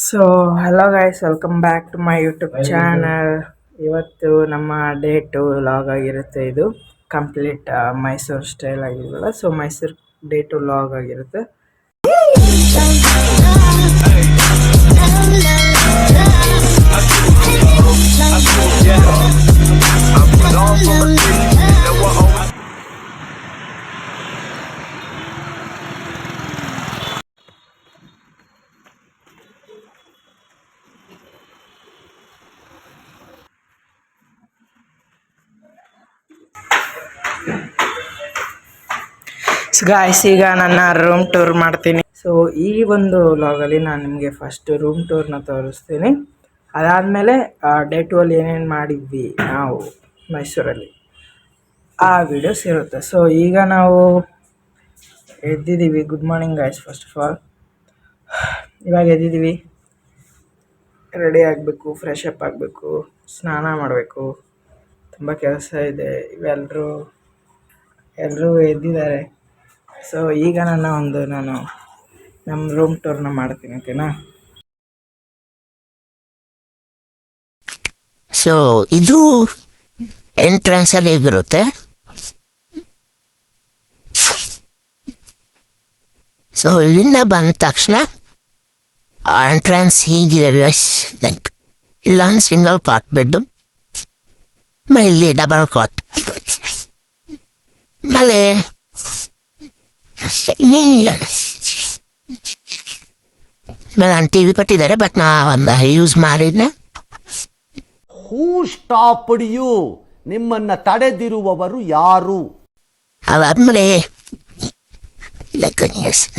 So hello guys, welcome back to my YouTube channel. ಇವತ್ತು ನಮ್ಮ day 2 log ಆಗಿರುತ್ತೆ. ಇದು ಕಂಪ್ಲೀಟ್ ಮೈಸೂರು ಸ್ಟೈಲ್ ಆಗಿರಲ್ಲ. ಸೊ ಮೈಸೂರು ಡೇ 2 ಲಾಗ್ ಆಗಿರುತ್ತೆ. ಗಾಯ್ಸ್, ಈಗ ನನ್ನ ರೂಮ್ ಟೂರ್ ಮಾಡ್ತೀನಿ. ಸೊ ಈ ಒಂದು ಲಾಗಲ್ಲಿ ನಾನು ನಿಮಗೆ ಫಸ್ಟ್ ರೂಮ್ ಟೂರ್ನ ತೋರಿಸ್ತೀನಿ. ಅದಾದಮೇಲೆ ಡೇ 2 ಅಲ್ಲಿ ಏನೇನು ಮಾಡಿದ್ವಿ ನಾವು ಮೈಸೂರಲ್ಲಿ ಆ ವಿಡಿಯೋಸ್ ಇರುತ್ತೆ. ಸೊ ಈಗ ನಾವು ಎದ್ದಿದ್ದೀವಿ. Good morning guys. First of all ಇವಾಗ ಎದ್ದಿದ್ದೀವಿ. ರೆಡಿ ಆಗಬೇಕು, ಫ್ರೆಶ್ ಅಪ್ ಆಗಬೇಕು, ಸ್ನಾನ ಮಾಡಬೇಕು. ತುಂಬ ಕೆಲಸ ಇದೆ. ಎಲ್ಲರೂ ಎದ್ದಿದ್ದಾರೆ. ಸೊ ಈಗ ನಾನು ನಮ್ಮ ರೂಮ್ ಟೂರ್ನ ಮಾಡ್ತೀನಿ, ಓಕೆನಾ? ಸೊ ಇದು ಎಂಟ್ರೆನ್ಸ್ ಅಲ್ಲಿ ಹೇಗಿರುತ್ತೆ. ಸೊ ಇಲ್ಲಿಂದ ಬಂದ ತಕ್ಷಣ ಎಂಟ್ರೆನ್ಸ್ ಹೀಗಿದೆ. ಲೈಕ್ ಇಲ್ಲೊಂದು ಸಿಂಗಲ್ ಕಾಟ್ ಬೆಡ್, ಇಲ್ಲಿ ಡಬಲ್ ಕಾಟ್, ಆಮೇಲೆ ನಾನು ಟಿವಿ ಕೊಟ್ಟಿದ್ದಾರೆ, ಬಟ್ ನಾ ಒಂದು ಯೂಸ್ ಮಾಡಿದ್ನೆ. Who stopped you? ನಿಮ್ಮನ್ನ ತಡೆದಿರುವವರು ಯಾರು? ಅದಾದ್ಮೇಲೆ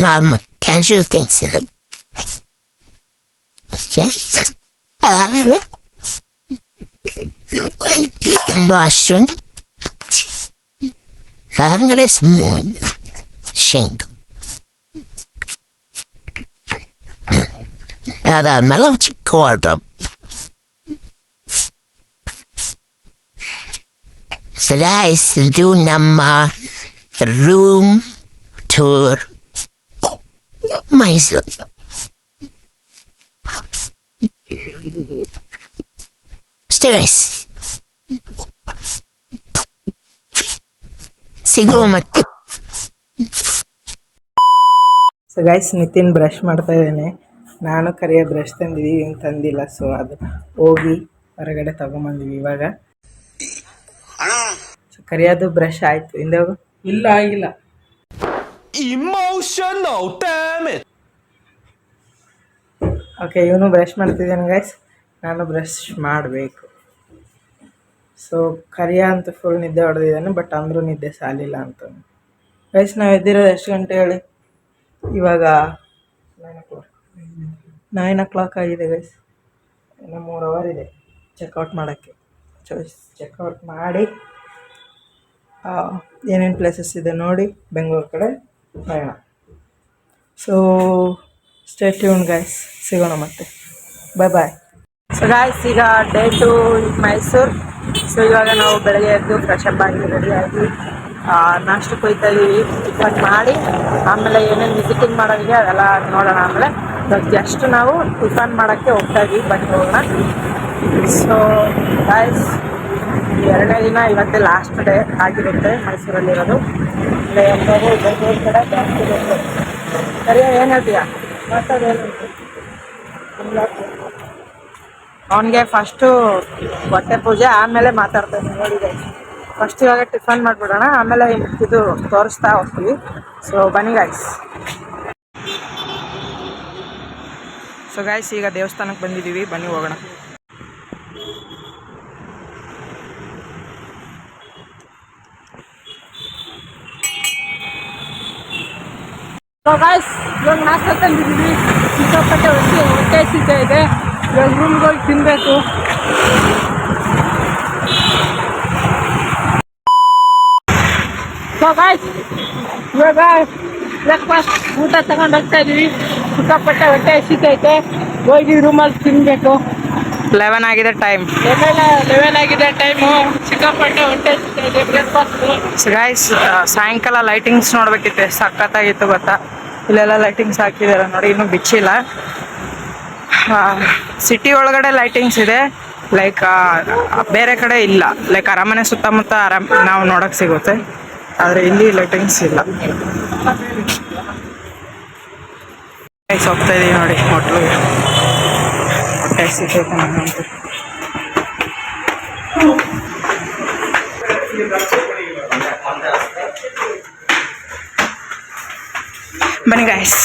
ನಾರ್ಮಲ್ ಕ್ಯಾಶುವಲ್ ಥಿಂಗ್ಸ್ ಇದೆ. ಅದಾದ್ಮೇಲೆ ವಾಶ್ರೂಮ್, ಅದಾದ್ಮೇಲೆ ಶಿಂಕ್, ಅದಾದ್ಮೇಲೆ ಚಿಕ್ಕ ವಾರ್ಡ್ರೋಬ್. So guys, ಇದು ನಮ್ಮ room tour Mysuru. Stay guys. ಸಿಗುವ ಮತ್ತೆ. ಸೊ ಗೈಸ್, ನಿತಿನ್ ಬ್ರಷ್ ಮಾಡ್ತಾ ಇದ್ದೇನೆ. ನಾನು ಕರಿಯ ಬ್ರಷ್ ತಂದಿದ್ದೀವಿ, ಏನು ತಂದಿಲ್ಲ. ಸೊ ಅದು ಹೋಗಿ ಹೊರಗಡೆ ತಗೊಂಬಂದಿವಿ ಇವಾಗ. ಸೊ ಕರಿಯೋದು ಬ್ರಷ್ ಆಯ್ತು. ಹಿಂದೆ ಹೋಗು. ಇಲ್ಲ, ಆಗಿಲ್ಲ. Emotional damage. ಓಕೆ, ಇವನು ಬ್ರಷ್ ಮಾಡ್ತಿದ್ದಾನೆ ಗೈಸ್. ನಾನು ಬ್ರಷ್ ಮಾಡಬೇಕು. ಸೊ ಕರಿಯ ಅಂತ ಫುಲ್ ನಿದ್ದೆ ಹೊಡೆದಿದ್ದಾನೆ, ಬಟ್ ಅಂದರೂ ನಿದ್ದೆ ಸಾಲಿಲ್ಲ ಅಂತ ಗೈಸ್. ನಾವು ಎದ್ದಿರೋದು ಎಷ್ಟು ಗಂಟೆ ಹೇಳಿ? ಇವಾಗ 9 o'clock ಆಗಿದೆ ಗೈಸ್. ಇನ್ನು 3 hour ಇದೆ ಚೆಕ್ಔಟ್ ಮಾಡೋಕ್ಕೆ. ಚೆಕ್ಔಟ್ ಮಾಡಿ ಏನೇನು ಪ್ಲೇಸಸ್ ಇದೆ ನೋಡಿ ಬೆಂಗಳೂರು ಕಡೆ ಹೋಗೋಣ. ಸೊ ಸ್ಟೇ ಟ್ಯೂನ್ ಗೈಸ್, ಸಿಗೋಣ ಮತ್ತೆ. ಬಾಯ್. ಸೊ ಗಾಯ್ಸ್, ಈಗ ಡೇ 2 ಮೈಸೂರು. ಸೊ ಇವಾಗ ನಾವು ಬೆಳಗ್ಗೆ ಎದ್ದು ಫ್ರೆಶ್ ಅಪ್ ಆಗಿ ರೆಡಿಯಾಗಿ ನಾಷ್ಟಕ್ಕೆ ಹೋಗ್ತಾ ಇದ್ದೀವಿ. ಟಿಫನ್ ಮಾಡಿ ಆಮೇಲೆ ಏನೇನು ವಿಸಿಟಿಂಗ್ ಮಾಡೋದಿದೆ ಅದೆಲ್ಲ ನೋಡೋಣ. ಆಮೇಲೆ ಜಸ್ಟ್ ನಾವು ಟಿಫನ್ ಮಾಡೋಕ್ಕೆ ಹೋಗ್ತಾ ಇದ್ದೀವಿ, ಬನ್ನಿ ಹೋಗೋಣ. ಸೊ ಗಾಯ್ಸ್, 2ನೇ ದಿನ ಇವತ್ತೇ ಲಾಸ್ಟ್ ಡೇ ಆಗಿರುತ್ತೆ ಮೈಸೂರಲ್ಲಿರೋದು. ಎಲ್ಲರೂ ಬೆಂಗಳೂರು ಕಡೆ ಜಾಸ್ತಿ ಇರುತ್ತೆ. ಸರಿಯಾ, ಏನು ಹೇಳ್ತೀಯಾ? ಮಾತಾಡೋದು ಅವನಿಗೆ ಫಸ್ಟು ಹೊಟ್ಟೆ ಪೂಜೆ, ಆಮೇಲೆ ಮಾತಾಡ್ತಾನೆ ನೋಡಿದೆ. ಫಸ್ಟ್ ಇವಾಗ ಟಿಫನ್ ಮಾಡಿಬಿಡೋಣ, ಆಮೇಲೆ ಇದು ತೋರಿಸ್ತಾ ಹೋಗ್ತೀವಿ. ಸೊ ಬನ್ನಿ ಗಾಯ್ಸ್. ಸೊ ಗಾಯ್ಸ್, ಈಗ ದೇವಸ್ಥಾನಕ್ಕೆ ಬಂದಿದ್ದೀವಿ, ಬನ್ನಿ ಹೋಗೋಣ. ಸೊ ಗಾಯ್ಸ್, ಇವಾಗ ನಾಷ್ಟ ತಂದಿದ್ದೀವಿ. ಸಿಕ್ಕಾಪಟ್ಟೆ ಹೊಟ್ಟೆ ಸಿಗ್ತಾ ಇದೆ. ಇವಾಗ ರೂಮ್ಗೆ ಹೋಗಿ ತಿನ್ನಬೇಕು. ಸೊ ಗಾಯ್ಸ್, ಇವಾಗ ಬ್ರೇಕ್ಫಾಸ್ಟ್ ಊಟ ತಗೊಂಡು ಹೋಗ್ತಾ ಇದ್ದೀವಿ. ಸಿಕ್ಕಾಪಟ್ಟೆ ಹೊಟ್ಟೆ ಸಿಗ್ತೈತೆ. ಹೋಗಿ ರೂಮಲ್ಲಿ ತಿನ್ನಬೇಕು. 11 ಆಗಿದೆ ಟೈಮ್. 11 ಆಗಿದೆ ಟೈಮು. ಸಿಕ್ಕಾಪಟ್ಟೆ ಹೊಟ್ಟೆ ಸಿಗ್ತೈತೆ ಬ್ರೇಕ್ಫಾಸ್ಟ್. ಸೊ ಗಾಯ್ಸ್, ಸಾಯಂಕಾಲ ಲೈಟಿಂಗ್ಸ್ ನೋಡ್ಬೇಕಿತ್ತು, ಸಖತ್ತಾಗಿತ್ತು ಗೊತ್ತಾ? ಇಲ್ಲೆಲ್ಲ ಲೈಟಿಂಗ್ಸ್ ಹಾಕಿದ್ದಾರೆ ನೋಡಿ, ಇನ್ನೂ ಬಿಚ್ಚಿಲ್ಲ. ಸಿಟಿ ಒಳಗಡೆ ಲೈಟಿಂಗ್ಸ್ ಇದೆ, ಲೈಕ್ ಬೇರೆ ಕಡೆ ಇಲ್ಲ. ಲೈಕ್ ಅರಮನೆ ಸುತ್ತಮುತ್ತ ನಾವು ನೋಡಕ್ ಸಿಗುತ್ತೆ, ಆದರೆ ಇಲ್ಲಿ ಲೈಟಿಂಗ್ಸ್ ಇಲ್ಲ. ಹೋಗ್ತಾ ಇದೀವಿ ನೋಡಿ ಹೋಟ್ಲಿಗೆ. ಹೊಟ್ಟೆ ಸಿಗ್ತೈತೆ ನನಗಂತೂ. ಬನ್ನಿ ಗಾಯ್ಸ್,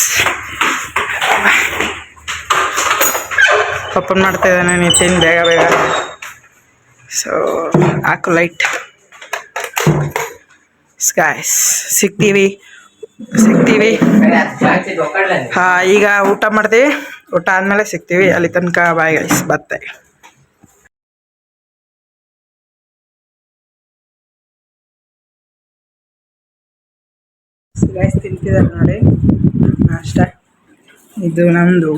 ಓಪನ್ ಮಾಡ್ತಾ ಇದ್ದಾನೆ ನಿತಿನ್ ಬೇಗ ಬೇಗ. ಸೊ ಹಾಕು ಲೈಟ್ ಗಾಯ್ಸ್. ಸಿಗ್ತೀವಿ. ಈಗ ಊಟ ಮಾಡ್ತೀವಿ, ಊಟ ಆದ್ಮೇಲೆ ಸಿಗ್ತೀವಿ. ಅಲ್ಲಿ ತನಕ ಬಾಯ್ ಗೈಸ್, ಬತ್ತೆ. ಗೈಸ್ ತಿಂತಿದ್ದಾರೆ ನೋಡಿ ನಾಷ್ಟ. ಇದು ನಮ್ಮದು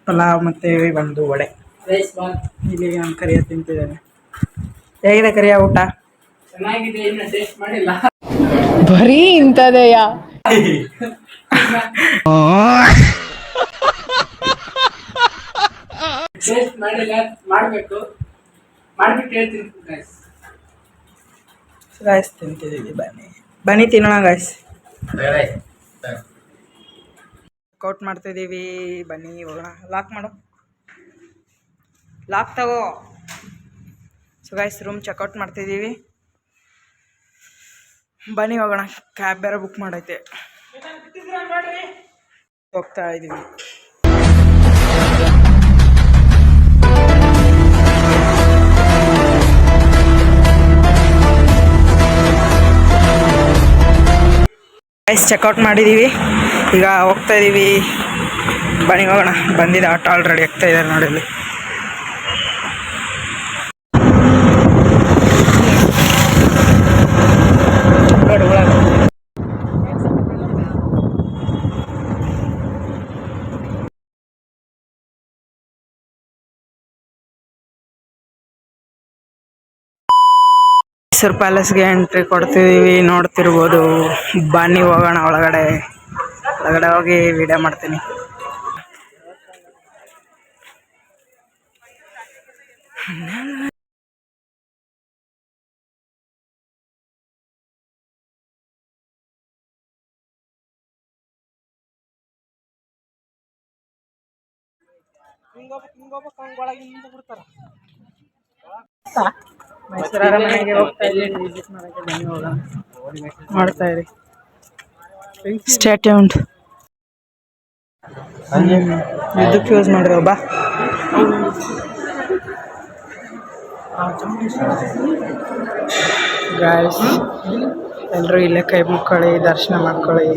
ಪಲಾವ್ ಮತ್ತು ಒಂದು ವಡೆ. ಇಲ್ಲಿ ನಾನು ಕರಿಯ ತಿಂತಿದ್ದೇನೆ. ಹೇಗಿದೆ ಕರಿಯ ಊಟ? ಚೆನ್ನಾಗಿದೆ, ಇನ್ನು ಟೇಸ್ಟ್ ಮಾಡಿಲ್ಲ. ಬರೀ ಇಂಥದೆಯ. ಟೇಸ್ಟ್ ಮಾಡಿಲ್ಲ, ಮಾಡಬೇಕು, ಮಾಡ್ಬಿಟ್ಟು ಹೇಳ್ತೀನಿ ಗೈಸ್. ಗಾಯ್ಸ್ ತಿಂತಿದ್ದೀವಿ, ಬನ್ನಿ ತಿನ್ನೋಣ ಗಾಯ್ಸ್. ಚೆಕ್ಔಟ್ ಮಾಡ್ತಿದ್ದೀವಿ, ಬನ್ನಿ ಹೋಗೋಣ. ಲಾಕ್ ಮಾಡು, ಲಾಕ್ ತಗೋ. ಸೊ ಗಾಯ್ಸ್ ರೂಮ್ ಚೆಕ್ಔಟ್ ಮಾಡ್ತಿದ್ದೀವಿ, ಬನ್ನಿ ಹೋಗೋಣ. ಕ್ಯಾಬ್ ಬೇರೆ ಬುಕ್ ಮಾಡೈತೆ, ಹೋಗ್ತಾ ಇದ್ದೀವಿ. ಗೈಸ್ ಚೆಕ್ಔಟ್ ಮಾಡಿದ್ದೀವಿ, ಈಗ ಹೋಗ್ತಾ ಇದ್ದೀವಿ. ಬನ್ನಿ ಹೋಗೋಣ. ಬಂದಿದೆ ಆಟೋ ಆಲ್ರೆಡಿ ಆಗ್ತಾ ಇದ್ದಾರೆ ನೋಡಿ ಇಲ್ಲಿ. ಮೈಸೂರು ಪ್ಯಾಲೇಸ್ಗೆ ಎಂಟ್ರಿ ಕೊಡ್ತಿದ್ದೀವಿ, ನೋಡ್ತಿರ್ಬೋದು. ಬನ್ನಿ ಹೋಗೋಣ ಒಳಗಡೆ ಹೋಗಿ ವಿಡಿಯೋ ಮಾಡ್ತೀನಿ. ಮೈಸೂರು ಅರಮನೆಗೆ ಹೋಗ್ತಾ ಇದ್ದೀವಿ, ವಿಸಿಟ್ ಮಾಡೋಕ್ಕೆ. ಬನ್ನಿ ಹೋಗೋಣ, ಮಾಡ್ತಾ ಇರಿ. Stay tuned. ಇದಕ್ಕೆ ಯೂಸ್ ಮಾಡಿರೋ ಬಾ. ಗಾಯ್ಸ್ ಎಲ್ಲರೂ ಇಲ್ಲೇ ಕೈ ಮುಕ್ಕೊಳ್ಳಿ, ದರ್ಶನ ಮಾಡ್ಕೊಳ್ಳಿ.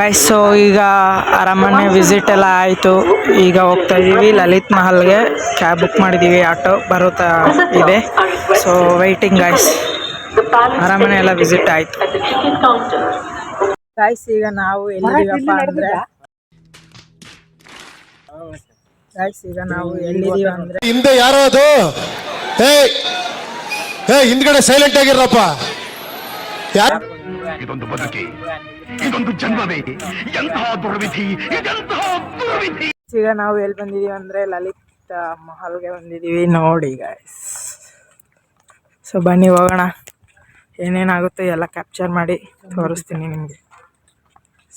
ಗೈಸ್, ಸೊ ಈಗ ಅರಮನೆ ವಿಸಿಟ್ ಎಲ್ಲ ಆಯಿತು. ಈಗ ಹೋಗ್ತಾ ಇದ್ದೀವಿ ಲಲಿತ್ ಮಹಲ್ಗೆ. ಕ್ಯಾಬ್ ಬುಕ್ ಮಾಡಿದ್ದೀವಿ, ಆಟೋ ಬರುತ್ತಾ ಇದೆ. So waiting guys. ಅರಮನೆ ಎಲ್ಲ ವಿಸಿಟ್ ಆಯಿತು ಗೈಸ್. ಈಗ ನಾವು ಎಲ್ಲಿದ್ದೀವಪ್ಪ ಅಂದರೆ ಹಿಂದೆ ಯಾರೋ ಅದು ಹಿಂದ್ಗಡೆ ಸೈಲೆಂಟ್ ಆಗಿರಪ್ಪ. ಇದೊಂದು ಬದುಕಿ, ಇದೊಂದು ಜನ್ಮವೇ, ಎಂತಹ ದುರ್ವಿಧಿ, ಇದೆಂತಹ ದುರ್ವಿಧಿ. ಈಗ ನಾವು ಎಲ್ಲಿ ಬಂದಿದೀವಿ ಅಂದ್ರೆ ಲಲಿತ್ ಮಹಲ್ಗೆ ಬಂದಿದೀವಿ ನೋಡಿ ಗೈಸ್. ಸೊ ಬನ್ನಿ ಹೋಗೋಣ. ಏನೇನಾಗುತ್ತೆ ಎಲ್ಲ ಕ್ಯಾಪ್ಚರ್ ಮಾಡಿ ತೋರಿಸ್ತೀನಿ ನಿಮಗೆ.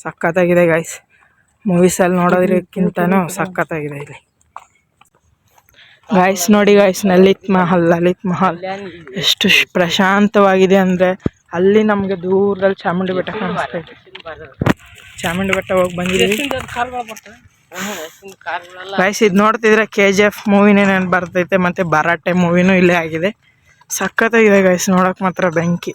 ಸಖತ್ತಾಗಿದೆ ಗೈಸ್. ಮೂವೀಸಲ್ಲಿ ನೋಡೋದಕ್ಕಿಂತನೂ ಸಖತ್ತಾಗಿದೆ ಇಲ್ಲಿ ಗೈಸ್. ನೋಡಿ ಗೈಸ್, ಲಲಿತ್ ಮಹಲ್ ಎಷ್ಟು ಪ್ರಶಾಂತವಾಗಿದೆ ಅಂದರೆ ಅಲ್ಲಿ ನಮಗೆ ದೂರದಲ್ಲಿ ಚಾಮುಂಡಿ ಬೆಟ್ಟ ಕಾಣಿಸ್ತಾ ಇದೆ. ಚಾಮುಂಡಿ ಬೆಟ್ಟ ಹೋಗಿ ಬಂದಿದ್ದೀವಿ ಗೈಸ್. ಇದು ನೋಡ್ತಿದ್ರೆ KGF ಮೂವಿನೇ ನೆನಪು ಬರ್ತೈತೆ, ಮತ್ತು ಭರಾಟೆ ಮೂವಿನೂ ಇಲ್ಲೇ ಆಗಿದೆ. ಸಖತ್ತಾಗಿದೆ ಗೈಸ್, ನೋಡೋಕೆ ಮಾತ್ರ ಬೆಂಕಿ.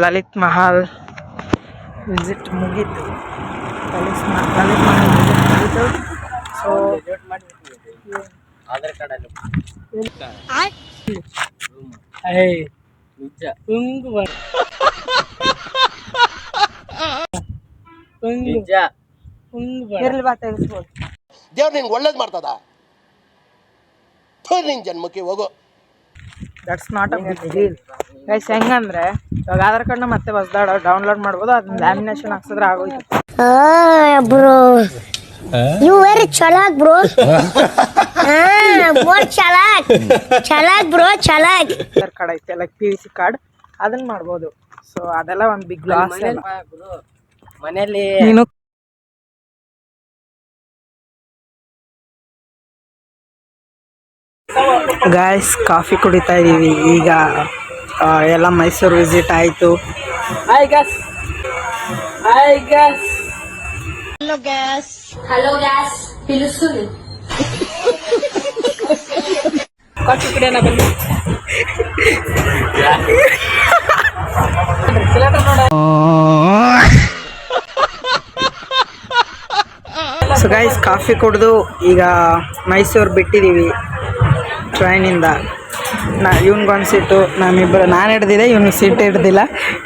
ಲಲಿತ್ ಮಹಲ್ ವಿಸಿಟ್ ಮುಗೀತು. ಲಲಿತ್ ಮಹಲ್ ವಿಸಿಟ್ ಮುಗೀತು. ಸೊ ಆಧಾರ್ ಕಾರ್ಡ್ ಅಲ್ಲಿ ಇರ್ಲಿ ಬಾ ತೆಗಿಸ್ಬೋದು. ದೇವ್ರು ನಿನ್ಗೆ ಒಳ್ಳೇದು ಮಾಡ್ತದ, ನಿನ್ ಜನ್ಮಕ್ಕೆ ಹೋಗೋ. That's not a big deal guys. ಹೆಂಗಂದ್ರೆ ಇವಾಗ ಆಧಾರ್ ಕಾರ್ಡ್ನ ಮತ್ತೆ ಹೊಸದಾಡ ಡೌನ್ಲೋಡ್ ಮಾಡ್ಬೋದು, ಅದನ್ನ ಲ್ಯಾಮಿನೇಷನ್ ಹಾಕ್ಸಿದ್ರೆ ಆಗೋಯ್ತು. ಬ್ರೋ ಯು ವೆರಿ ಚಲಾಕ್ ಬ್ರೋ. ಬೋರ್ ಚಲಾಕ್ ಚಲಾಕ್ ಬ್ರೋ ಚಲಾಕ್. ಆಧಾರ್ ಕಾರ್ಡ್ ಐತೆ ಲೈಕ್ PVC ಕಾರ್ಡ್, ಅದನ್ನ ಮಾಡ್ಬೋದು. ಸೊ ಅದೆಲ್ಲ ಒಂದು ಬಿಗ್ ಲಾಸ್. ಮನೆಯಲ್ಲಿ ನೀನು ಗಾಯ್ಸ್ ಕಾಫಿ ಕುಡಿತಾ ಇದೀವಿ ಈಗ. ಎಲ್ಲ ಮೈಸೂರು ವಿಸಿಟ್ ಆಯಿತು. ಹಾಯ್ ಗಸ್ ಹಲೋ ಗ್ಯಾಸ್ ಪಿಲುಸುಲಿ ಕಾಫಿ ಕುಡಿಯೋಣ ಬನ್ನಿ. ಸೊ ಗೈಸ್ ಕಾಫಿ ಕುಡಿದು ಈಗ ಮೈಸೂರು ಬಿಟ್ಟಿದ್ದೀವಿ ಟ್ರೈನಿಂದ. ಇವ್ನಿಗೊಂದು ಸೀಟು, ನಮ್ಮಿಬ್ಬರು ನಾನು ಹಿಡ್ದಿದ್ದೆ, ಇವ್ನಿಗೆ ಸೀಟ್ ಹಿಡ್ದಿಲ್ಲ.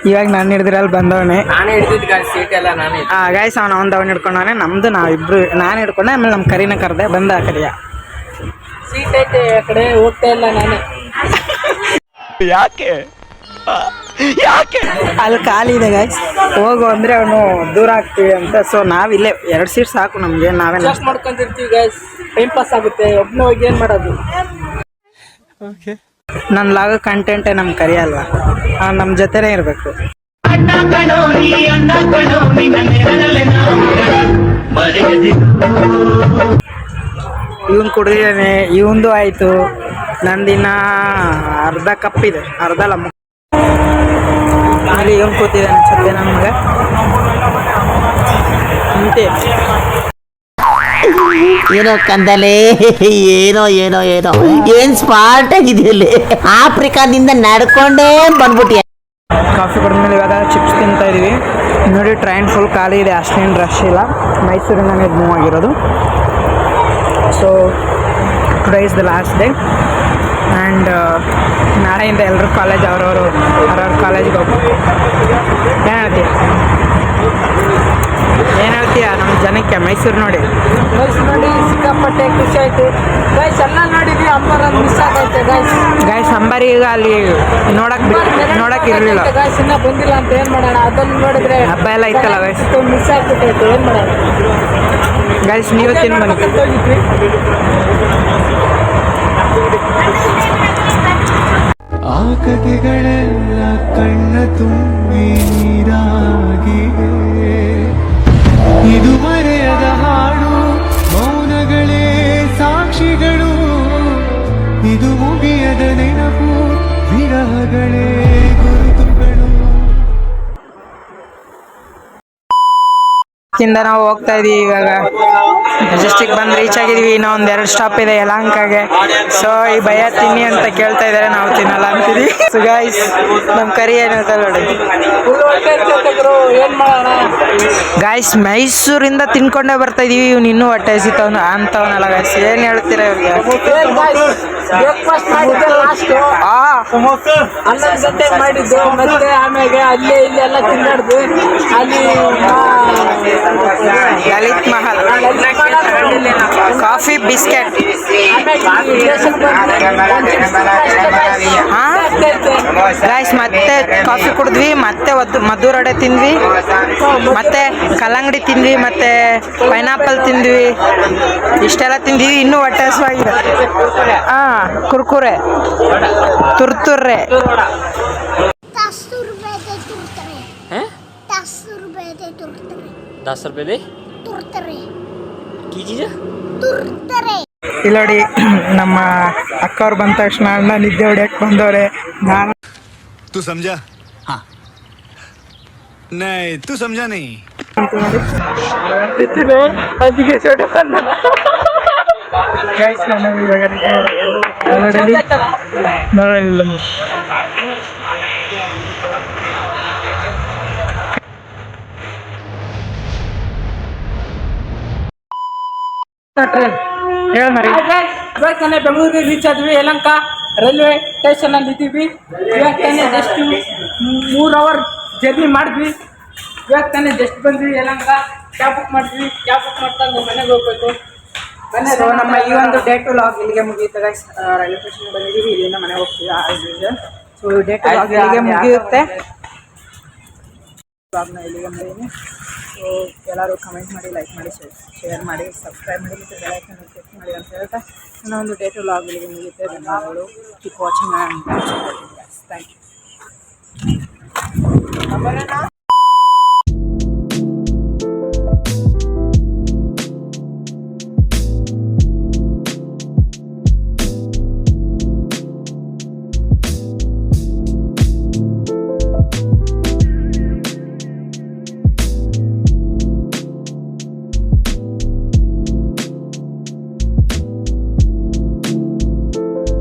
ಇವಾಗ ನಾನು ಹಿಡ್ದಿರಲ್ಲಿ ಬಂದವನೇ. ನಾನೇ ಹಿಡಿದಿದ್ದು ಸೀಟ್ ಎಲ್ಲ ನಾನೇ. ಗೈಸ್ ಅವ್ನು ಹಿಡ್ಕೊಂಡವನೇ. ನಮ್ಮದು ನಾವಿಬ್ರು, ನಾನು ಹಿಡ್ಕೊಂಡೆ, ಆಮೇಲೆ ನಮ್ಮ ಕರಿನ ಕರೆದೆ ಬಂದ ಆ ಕಡೆಯ ಸೀಟ್ ಐತೆ ಆ ಕಡೆ ಹೋಗ್ತಾ ಇಲ್ಲ ನಾನೇ. ಯಾಕೆ ಅಲ್ಲಿ ಖಾಲಿ ಇದೆ ಗೈಸ್, ಹೋಗು ಅಂದರೆ ಅವನು ದೂರ ಆಗ್ತೀವಿ ಅಂತ. ಸೊ ನಾವಿಲ್ಲೇ 2 ಸೀಟ್ ಸಾಕು ನಮಗೆ. ನಾವೇ ಅಡ್ಜಸ್ಟ್ ಮಾಡ್ಕೊಂತಿರ್ತೀವಿ ಗೈಸ್, ಟೈಮ್ ಪಾಸ್ ಆಗುತ್ತೆ. ಒಬ್ಬನೇ ಹೋಗಿ ಏನು ಮಾಡೋದು. ನನ್ನ ಲಾಗ ಕಂಟೆಂಟೇ ನಮ್ಮ ಕರಿಯಲ್ವಾ, ನಮ್ಮ ಜೊತೆನೇ ಇರಬೇಕು. ಇವನ್ ಕುಡಿದಿದ್ದಾನೆ, ಇವಂದು ಆಯಿತು. ನಂದಿನ ಅರ್ಧ ಕಪ್ಪಿದೆ, ಅರ್ಧ ಲಮ್ಮ. ಅಲ್ಲಿ ಇವನ್ ಕೂತಿದ್ದಾನೆ ಅನ್ಸುತ್ತೆ ನಮ್ಗೆ. ಇಂತೆ ಏನೋ ಕಂದಲೆ, ಏನೋ ಏನೋ ಏನೋ ಏನ್ ಸ್ಮಾರ್ಟ್ ಆಗಿದೆಯಲ್ಲಿ. ಆಫ್ರಿಕಾದಿಂದ ನಡ್ಕೊಂಡೇ ಬಂದ್ಬಿಟ್ಟಿ. ಕಾಫಿ ಕುಡಿದ್ಮೇಲೆ ಇವಾಗ ಚಿಪ್ಸ್ ತಿಂತಾ ಇದೀವಿ. ನೋಡಿ ಟ್ರೈನ್ ಫುಲ್ ಖಾಲಿ ಇದೆ, ಅಷ್ಟೇನು ರಶ್ ಇಲ್ಲ. ಮೈಸೂರಿಂದನೇ ಮೂವ್ ಆಗಿರೋದು. So today is the last day and ನಾಳೆಯಿಂದ ಎಲ್ಲರೂ ಕಾಲೇಜ್ ಅವ್ರವ್ರ ಕಾಲೇಜ್ಗೆ ಹೋಗ್ಬೇಕು. ಏನು ಹೇಳ್ತೀಯ ನಮ್ಮ ಜನಕ್ಕೆ ಮೈಸೂರು ನೋಡಿ? ಗೈಸ್ ನೋಡಿ ಸಿಕ್ಕಾಪಟ್ಟೆ ಖುಷಿ ಆಯ್ತು ಗೈಸ್. ಎಲ್ಲ ನೋಡಿದ್ವಿ, ಅಂಬರನ್ನು ಮಿಸ್ ಆಗೈತೆ ಗೈಸ್. ಗೈಸ್ ಅಂಬಾರಿ ಈಗ ಅಲ್ಲಿ ನೋಡಕ್ ಇರಲಿಲ್ಲ ಗೈಸ್, ಇನ್ನ ಬಂದಿಲ್ಲ ಅಂತ ಏನ್ ಮಾಡೋಣ. ಅದನ್ನು ನೋಡಿದ್ರೆ ಹಬ್ಬ ಎಲ್ಲ ಇತ್ತಲ್ಲ ಗೈಸ್, ಮಿಸ್ ಆಗ್ಬಿಟ್ಟೈತೆ, ಏನ್ ಮಾಡೋಣ. ಗೈಸ್ ನೀವು ತಿನ್ನು ಬನ್ನಿ. ಹೋಗಿದ್ವಿ. ಆ ಕಥೆಗಳೆಲ್ಲ ಕಣ್ಣ ತುಂಬಿ ನೀರಾಗಿವೆ. ಇದು ಮರೆಯದ ಹಾಡು, ಮೌನಗಳೇ ಸಾಕ್ಷಿಗಳು. ಇದು ಮುಗಿಯದ ನೆನಪು, ವಿರಹಗಳೇ ಗುರುತುಗಳು. ಇಂದ ನಾವು ಹೋಗ್ತಾ ಇದೀವಿ ಇವಾಗ. ಮೆಜೆಸ್ಟಿಕ್ ಬಂದು ರೀಚ್ ಆಗಿದೀವಿ. ಇನ್ನೂ 1-2 ಸ್ಟಾಪ್ ಇದೆ ಯಲಹಂಕಗೆ. ಸೊ ಈ ಭಯ ತಿನ್ನಿ ಅಂತ ಕೇಳ್ತಾ ಇದ್ದಾರೆ, ನಾವು ತಿನ್ನಲ್ಲ ಅಂತೀವಿ. ಸೊ ಗೈಸ್ ನಮ್ಮ ಕರಿ ಏನಂತ ನೋಡಿ ಏನ್ ಮಾಡೋಣ. ಗಾಯ್ಸ್ ಮೈಸೂರಿಂದ ತಿನ್ಕೊಂಡೇ ಬರ್ತಾ ಇದೀವಿ. ಇವ್ನು ಇನ್ನೂ ಹೊಟ್ಟೆ ಹಸಿತವನು ಅಂತವನಲ್ಲ ಗೈಸ್. ಏನು ಹೇಳ್ತೀರಾ ಇವ್ರಿಗೆ? ಬ್ರೇಕ್ಫಾಸ್ಟ್ ಮಾಡಿದ್ದೆ ಲಾಸ್ಟ್ 11 ಗಂಟೆಗೆ ಮಾಡಿದ್ದು. ಮತ್ತೆ ಆಮೇಲೆ ಅಲ್ಲೇ ಇಲ್ಲಿ ಎಲ್ಲ ತಿನ್ನಾಡ್ದು. ಅಲ್ಲಿ Lalit Mahal coffee biscuit. Guys ಮತ್ತೆ ಕಾಫಿ ಕುಡಿದ್ವಿ, ಮತ್ತೆ ಮಧುರಡೆ ತಿಂದ್ವಿ, ಮತ್ತೆ ಕಲ್ಲಂಗಡಿ ತಿಂದ್ವಿ, ಮತ್ತೆ ಪೈನಾಪಲ್ ತಿಂದ್ವಿ. ಇಷ್ಟೆಲ್ಲ ತಿಂದ್ವಿ, ಇನ್ನೂ ಹೊಟ್ಟೆ ಹಸಿವಾಗಿದೆ. ಕುರ್ಕುರೆ ತುರ್ರೆ. 10 ರೂಪಾಯಿ ಇಲ್ಲಿ ನೋಡಿ ನಮ್ಮ ಅಕ್ಕವ್ರು ಬಂದ ತಕ್ಷಣ ಅಣ್ಣ ನಿದ್ದೆ ಹೊಡ್ಯಕ್ಕೆ ಬಂದವ್ರೆ. ನಾನು तू समझा? हाँ नहीं तू समझा नहीं. ಅದಕ್ಕೆ ಟ್ರೈನ್ ಹೇಳ ಮರಿ. ಇವಾಗ ತಾನೇ ಬೆಂಗಳೂರಿಗೆ ರೀಚ್ ಆದ್ವಿ. ಯಲಹಂಕ ರೈಲ್ವೆ ಸ್ಟೇಷನ್ ಅಲ್ಲಿ ಇದ್ದೀವಿ. ಇವಾಗ ತಾನೇ ಜಸ್ಟ್ 3 ಅವರ್ ಜರ್ನಿ ಮಾಡಿದ್ವಿ. ಇವಾಗ ತಾನೇ ಜಸ್ಟ್ ಬಂದ್ವಿ ಯಲಹಂಕ. ಕ್ಯಾಬ್ ಬುಕ್ ಮಾಡಿದ್ವಿ. ಕ್ಯಾಬ್ ಬುಕ್ ಮಾಡ್ಕೊಂಡು ಮನೆಗೆ ಹೋಗ್ಬೇಕು. ಸೊ ನಮ್ಮ ಈ ಒಂದು ಡೇ ಟು ಲಾಗ್ ಇಲ್ಲಿಗೆ ಮುಗಿಯುತ್ತೆ ಗೈಸ್. ರೈಲ್ವೆ ಸ್ಟೇಷನ್ ಬಂದಿದ್ದೀವಿ, ಇಲ್ಲಿಂದ ಮನೆಗೆ ಹೋಗ್ತೀವಿ. ಸೊ ಡೇ ಟು ಲಾಗ್ ಇಲ್ಲಿಗೆ ಮುಗಿಯುತ್ತೆ. ಬ್ಲಾಗ್ನ ಇಲ್ಲಿಗೆ ಮುಗಿದೀನಿ. ಸೊ ಎಲ್ಲರೂ ಕಮೆಂಟ್ ಮಾಡಿ, ಲೈಕ್ ಮಾಡಿ, ಶೇರ್ ಮಾಡಿ, ಸಬ್ಸ್ಕ್ರೈಬ್ ಮಾಡಿ ಮತ್ತು ಬೆಲ್ ಐಕಾನ್ ಕ್ಲಿಕ್ ಮಾಡಿ ಅಂತ ಹೇಳ್ತಾ ನನ್ನ ಒಂದು ಡೇ ಟು ಲಾಗ್ ಇಲ್ಲಿಗೆ ಮುಗಿಯುತ್ತೆ. ಧನ್ಯವಾದಗಳು. Keep watching and thank you.